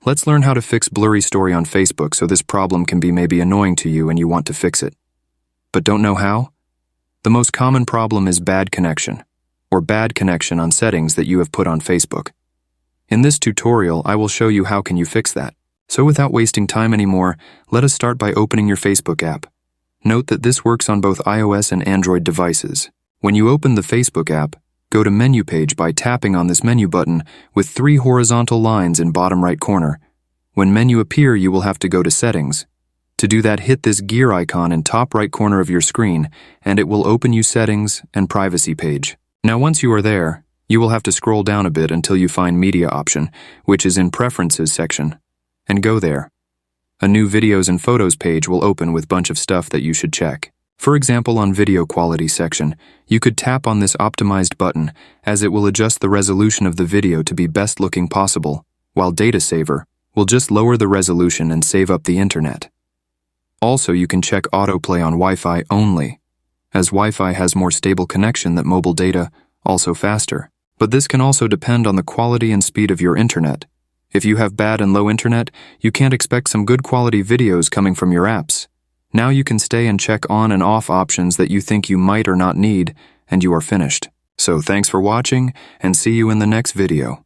Let's learn how to fix blurry story on Facebook so this problem can be maybe annoying to you and you want to fix it. But don't know how? The most common problem is bad connection, or bad connection on settings that you have put on Facebook. In this tutorial, I will show you how can you fix that. So without wasting time anymore, let us start by opening your Facebook app. Note that this works on both iOS and Android devices. When you open the Facebook app, go to Menu page by tapping on this menu button with 3 horizontal lines in bottom right corner. When menu appear, you will have to go to Settings. To do that, hit this gear icon in top right corner of your screen, and it will open you Settings and Privacy page. Now once you are there, you will have to scroll down a bit until you find Media option, which is in Preferences section, and go there. A new Videos and Photos page will open with bunch of stuff that you should check. For example, on Video Quality section, you could tap on this Optimized button as it will adjust the resolution of the video to be best looking possible, while Data Saver will just lower the resolution and save up the internet. Also, you can check autoplay on Wi-Fi only, as Wi-Fi has more stable connection than mobile data, also faster. But this can also depend on the quality and speed of your internet. If you have bad and low internet, you can't expect some good quality videos coming from your apps. Now you can stay and check on and off options that you think you might or not need, and you are finished. So thanks for watching, and see you in the next video.